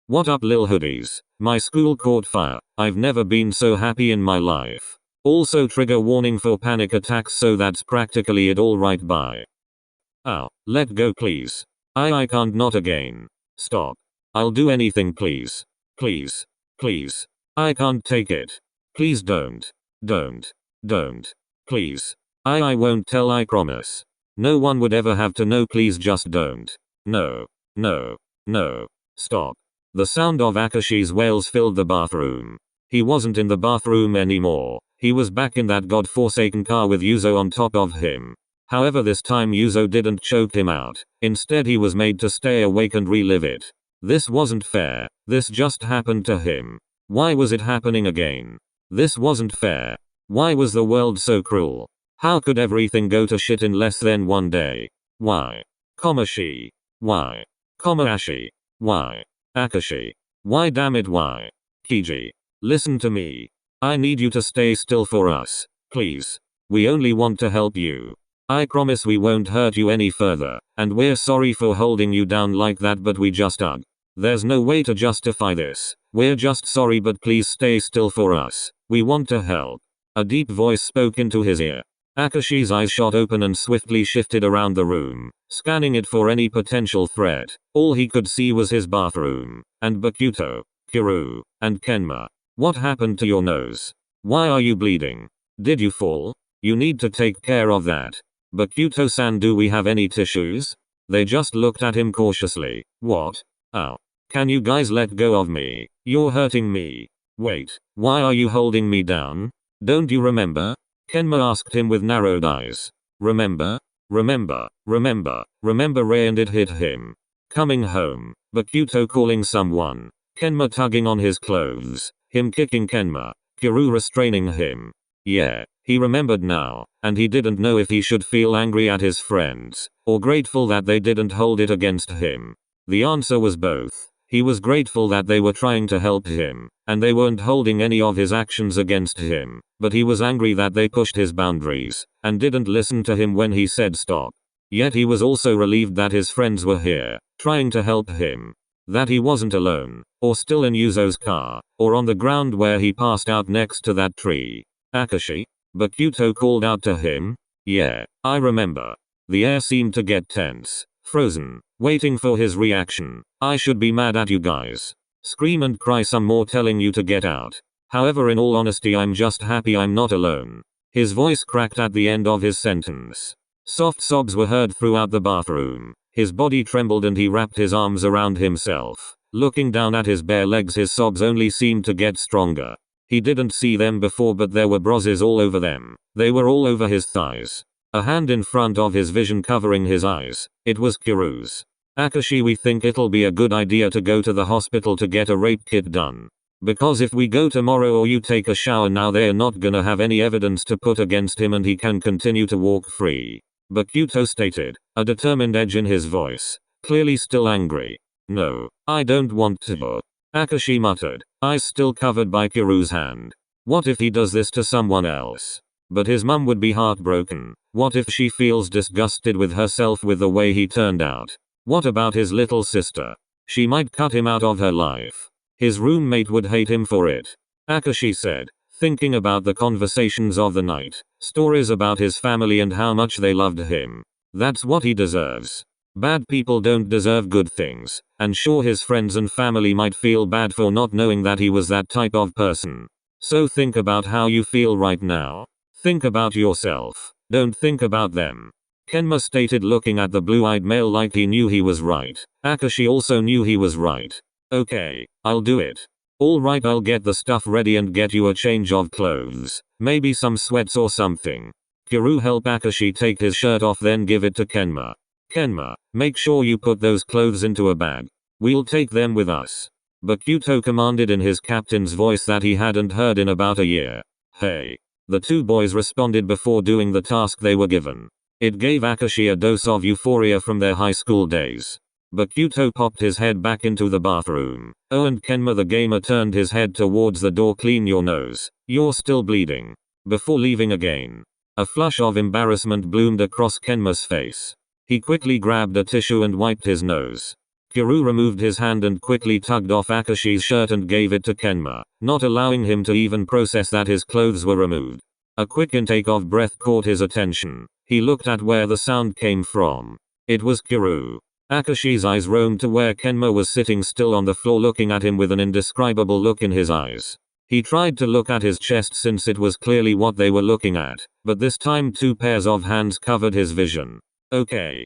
What up lil hoodies? My school caught fire. I've never been so happy in my life. Also trigger warning for panic attacks, so that's practically it. Alright, bye. Ow, let go please. I can't, not again. Stop. I'll do anything please. Please. Please. I can't take it. Please don't. Don't. Please. I won't tell, I promise. No one would ever have to know, please just don't. No. Stop. The sound of Akashi's wails filled the bathroom. He wasn't in the bathroom anymore. He was back in that godforsaken car with Yuzo on top of him. However, this time Yuzo didn't choke him out. Instead, he was made to stay awake and relive it. This wasn't fair. This just happened to him. Why was it happening again? This wasn't fair. Why was the world so cruel? How could everything go to shit in less than one day? Why? She. Why? Ashi. Why? Akashi. Why, damn it, why? Kiji. Listen to me. I need you to stay still for us. Please. We only want to help you. I promise we won't hurt you any further, and we're sorry for holding you down like that, but we just There's no way to justify this. We're just sorry, but please stay still for us. We want to help. A deep voice spoke into his ear. Akashi's eyes shot open and swiftly shifted around the room, scanning it for any potential threat. All he could see was his bathroom, and Bakuto, Kiryu, and Kenma. What happened to your nose? Why are you bleeding? Did you fall? You need to take care of that. Bakuto-san, do we have any tissues? They just looked at him cautiously. What? Ow. Can you guys let go of me? You're hurting me. Wait, why are you holding me down? Don't you remember? Kenma asked him with narrowed eyes. Remember? Remember, Ray, and it hit him. Coming home, Bakuto calling someone, Kenma tugging on his clothes, him kicking Kenma, Kiryu restraining him. Yeah, he remembered now, and he didn't know if he should feel angry at his friends, or grateful that they didn't hold it against him. The answer was both. He was grateful that they were trying to help him, and they weren't holding any of his actions against him, but he was angry that they pushed his boundaries, and didn't listen to him when he said stop. Yet he was also relieved that his friends were here, trying to help him. That he wasn't alone, or still in Yuzo's car, or on the ground where he passed out next to that tree. Akashi? Bakuto called out to him. Yeah, I remember. The air seemed to get tense, frozen, waiting for his reaction. I should be mad at you guys. Scream and cry some more telling you to get out. However, in all honesty, I'm just happy I'm not alone. His voice cracked at the end of his sentence. Soft sobs were heard throughout the bathroom. His body trembled and he wrapped his arms around himself. Looking down at his bare legs, his sobs only seemed to get stronger. He didn't see them before, but there were bruises all over them. They were all over his thighs. A hand in front of his vision covering his eyes. It was Kiryu's. Akashi, we think it'll be a good idea to go to the hospital to get a rape kit done. Because if we go tomorrow or you take a shower now, they're not gonna have any evidence to put against him and he can continue to walk free. Bakuto stated, a determined edge in his voice. Clearly still angry. No, I don't want to. Akashi muttered, eyes still covered by Kiryu's hand. What if he does this to someone else? But his mum would be heartbroken. What if she feels disgusted with herself with the way he turned out? What about his little sister? She might cut him out of her life. His roommate would hate him for it. Akashi said, thinking about the conversations of the night, stories about his family and how much they loved him. That's what he deserves. Bad people don't deserve good things, and sure, his friends and family might feel bad for not knowing that he was that type of person. So think about how you feel right now. Think about yourself. Don't think about them. Kenma stated, looking at the blue-eyed male like he knew he was right. Akashi also knew he was right. Okay, I'll do it. Alright, I'll get the stuff ready and get you a change of clothes. Maybe some sweats or something. Kiryu helped Akashi take his shirt off, then give it to Kenma. Kenma, make sure you put those clothes into a bag. We'll take them with us. Bakuto commanded in his captain's voice that he hadn't heard in about a year. Hey. The two boys responded before doing the task they were given. It gave Akashi a dose of euphoria from their high school days. Bakuto popped his head back into the bathroom. Oh, and Kenma the gamer turned his head towards the door. Clean your nose. You're still bleeding. Before leaving again. A flush of embarrassment bloomed across Kenma's face. He quickly grabbed a tissue and wiped his nose. Kiryu removed his hand and quickly tugged off Akashi's shirt and gave it to Kenma, not allowing him to even process that his clothes were removed. A quick intake of breath caught his attention. He looked at where the sound came from. It was Kiryu. Akashi's eyes roamed to where Kenma was sitting still on the floor looking at him with an indescribable look in his eyes. He tried to look at his chest since it was clearly what they were looking at, but this time 2 pairs of hands covered his vision. Okay,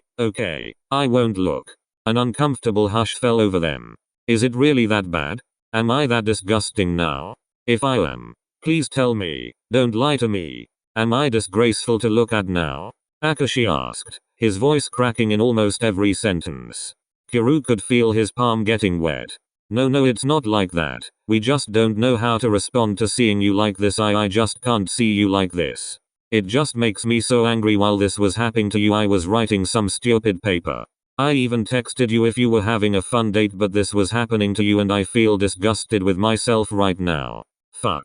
I won't look. An uncomfortable hush fell over them. Is it really that bad? Am I that disgusting now? If I am, please tell me. Don't lie to me. Am I disgraceful to look at now? Akashi asked, his voice cracking in almost every sentence. Kiryu could feel his palm getting wet. No, it's not like that. We just don't know how to respond to seeing you like this. I just can't see you like this. It just makes me so angry. While this was happening to you, I was writing some stupid paper. I even texted you if you were having a fun date, but this was happening to you and I feel disgusted with myself right now. Fuck.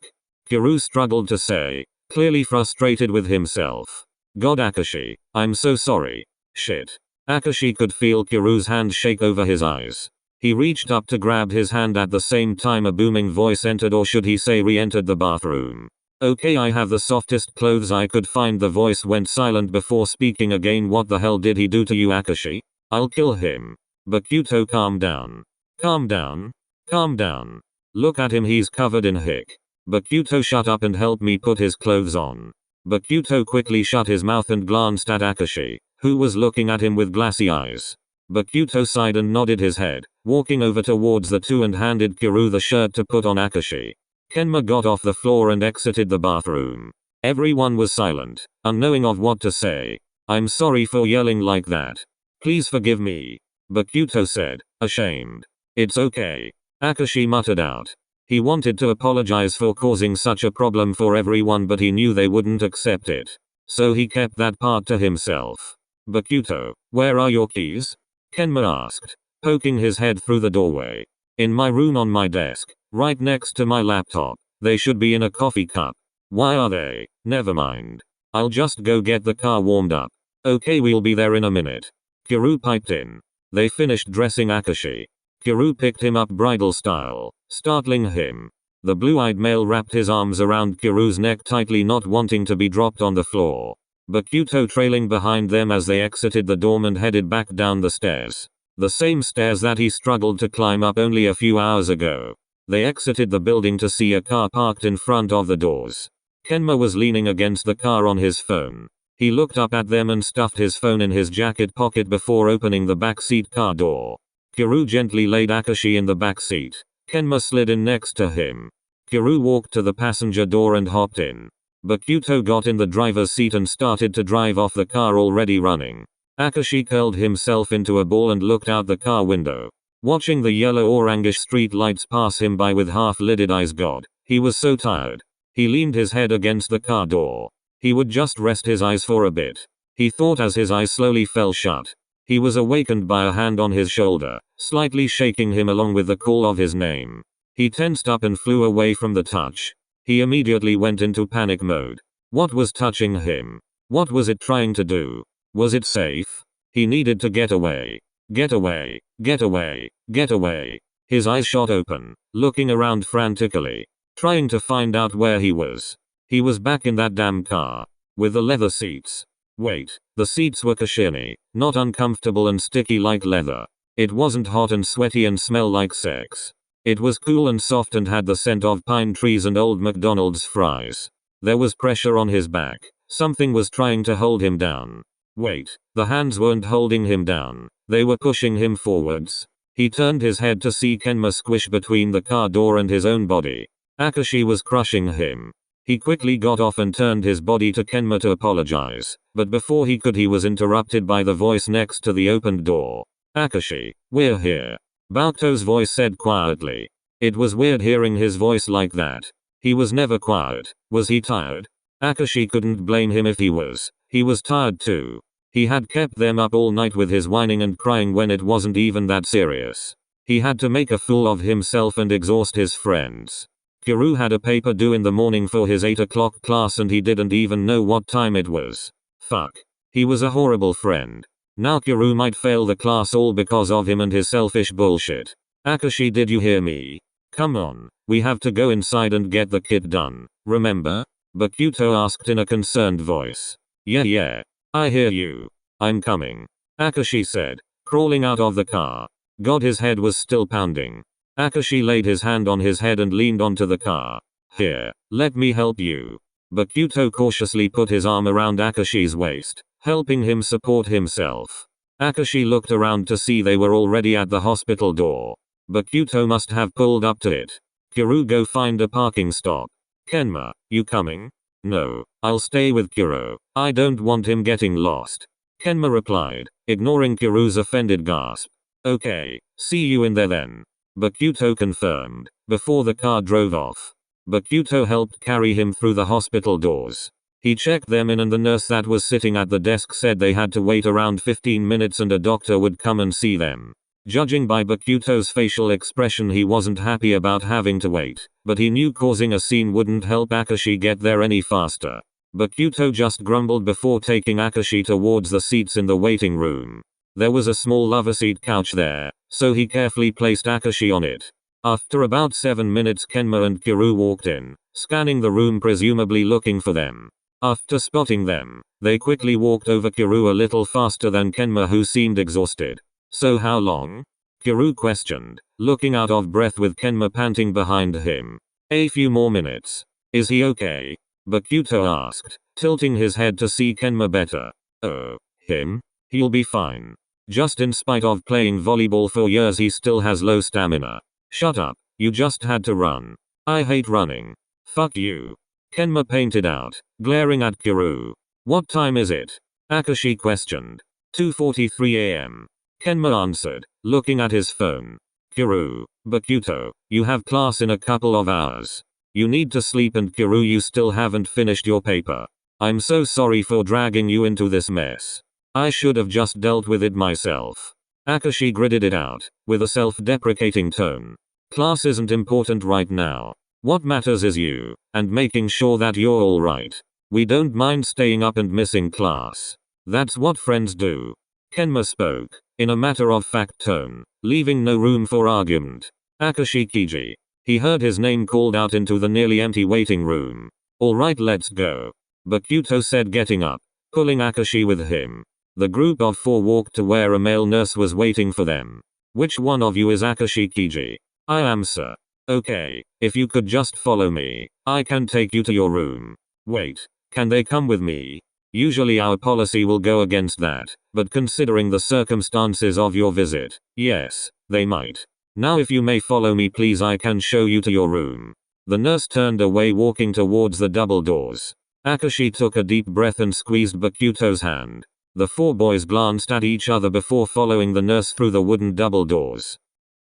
Kiryu struggled to say, clearly frustrated with himself. God, Akashi, I'm so sorry. Shit. Akashi could feel Kiryu's hand shake over his eyes. He reached up to grab his hand. At the same time a booming voice entered, or should he say re-entered the bathroom. Okay, I have the softest clothes I could find. The voice went silent before speaking again. What the hell did he do to you, Akashi? I'll kill him. Bakuto, calm down. Calm down. Calm down. Look at him, he's covered in hick. Bakuto, shut up and help me put his clothes on. Bakuto quickly shut his mouth and glanced at Akashi, who was looking at him with glassy eyes. Bakuto sighed and nodded his head, walking over towards the two and handed Kiryu the shirt to put on Akashi. Kenma got off the floor and exited the bathroom. Everyone was silent, unknowing of what to say. I'm sorry for yelling like that. Please forgive me. Bakuto said, ashamed. It's okay. Akashi muttered out. He wanted to apologize for causing such a problem for everyone, but he knew they wouldn't accept it. So he kept that part to himself. Bakuto, where are your keys? Kenma asked, poking his head through the doorway. In my room on my desk, right next to my laptop. They should be in a coffee cup. Why are they? Never mind. I'll just go get the car warmed up. Okay, we'll be there in a minute. Kiryu piped in. They finished dressing Akashi. Kiryu picked him up bridal style, startling him. The blue-eyed male wrapped his arms around Kiryu's neck tightly, not wanting to be dropped on the floor. Bakuto trailing behind them as they exited the dorm and headed back down the stairs. The same stairs that he struggled to climb up only a few hours ago. They exited the building to see a car parked in front of the doors. Kenma was leaning against the car on his phone. He looked up at them and stuffed his phone in his jacket pocket before opening the backseat car door. Kiryu gently laid Akashi in the back seat. Kenma slid in next to him. Kiryu walked to the passenger door and hopped in. Bakuto got in the driver's seat and started to drive off, the car already running. Akashi curled himself into a ball and looked out the car window, watching the yellow orangish street lights pass him by with half-lidded eyes. God, he was so tired. He leaned his head against the car door. He would just rest his eyes for a bit. He thought as his eyes slowly fell shut. He was awakened by a hand on his shoulder, slightly shaking him along with the call of his name. He tensed up and flew away from the touch. He immediately went into panic mode. What was touching him? What was it trying to do? Was it safe? He needed to get away. Get away, get away, get away. His eyes shot open, looking around frantically, trying to find out where he was. He was back in that damn car, with the leather seats. Wait, the seats were cushiony, not uncomfortable and sticky like leather. It wasn't hot and sweaty and smelled like sex. It was cool and soft and had the scent of pine trees and old McDonald's fries. There was pressure on his back. Something was trying to hold him down. Wait, the hands weren't holding him down. They were pushing him forwards. He turned his head to see Kenma squish between the car door and his own body. Akashi was crushing him. He quickly got off and turned his body to Kenma to apologize, but before he could, he was interrupted by the voice next to the opened door. Akashi, we're here. Bakuto's voice said quietly. It was weird hearing his voice like that. He was never quiet. Was he tired? Akashi couldn't blame him if he was. He was tired too. He had kept them up all night with his whining and crying when it wasn't even that serious. He had to make a fool of himself and exhaust his friends. Kiryu had a paper due in the morning for his 8 o'clock class and he didn't even know what time it was. Fuck. He was a horrible friend. Now Kiryu might fail the class all because of him and his selfish bullshit. Akashi, did you hear me? Come on, we have to go inside and get the kid done, remember? Bakuto asked in a concerned voice. Yeah, I hear you. I'm coming, Akashi said, crawling out of the car. God, his head was still pounding. Akashi laid his hand on his head and leaned onto the car. Here, let me help you. Bakuto cautiously put his arm around Akashi's waist, helping him support himself. Akashi looked around to see they were already at the hospital door. Bakuto must have pulled up to it. Kiryu, go find a parking stop. Kenma, you coming? No, I'll stay with Kiryu. I don't want him getting lost. Kenma replied, ignoring Kiryu's offended gasp. Okay, see you in there then. Bakuto confirmed, before the car drove off. Bakuto helped carry him through the hospital doors. He checked them in and the nurse that was sitting at the desk said they had to wait around 15 minutes and a doctor would come and see them. Judging by Bakuto's facial expression, he wasn't happy about having to wait, but he knew causing a scene wouldn't help Akashi get there any faster. Bakuto just grumbled before taking Akashi towards the seats in the waiting room. There was a small lover-seat couch there, so he carefully placed Akashi on it. After about 7 minutes, Kenma and Kiryu walked in, scanning the room presumably looking for them. After spotting them, they quickly walked over Kiryu a little faster than Kenma, who seemed exhausted. So how long? Kiryu questioned, looking out of breath with Kenma panting behind him. A few more minutes. Is he okay? Bakuto asked, tilting his head to see Kenma better. Oh, him? He'll be fine. Just in spite of playing volleyball for years, he still has low stamina. Shut up, you just had to run. I hate running. Fuck you. Kenma painted out, glaring at Kiryu. What time is it? Akashi questioned. 2:43 a.m. Kenma answered, looking at his phone. Kiryu, Bakuto, you have class in a couple of hours. You need to sleep, and Kiryu, you still haven't finished your paper. I'm so sorry for dragging you into this mess. I should have just dealt with it myself. Akashi gritted it out, with a self-deprecating tone. Class isn't important right now. What matters is you, and making sure that you're alright. We don't mind staying up and missing class. That's what friends do. Kenma spoke, in a matter-of-fact tone, leaving no room for argument. Akashi Kiji. He heard his name called out into the nearly empty waiting room. Alright, let's go. Bakuto said, getting up, pulling Akashi with him. The group of 4 walked to where a male nurse was waiting for them. Which one of you is Akashi Kiji? I am, sir. Okay, if you could just follow me, I can take you to your room. Wait, can they come with me? Usually our policy will go against that, but considering the circumstances of your visit, yes, they might. Now if you may follow me please, I can show you to your room. The nurse turned away, walking towards the double doors. Akashi took a deep breath and squeezed Bakuto's hand. The 4 boys glanced at each other before following the nurse through the wooden double doors.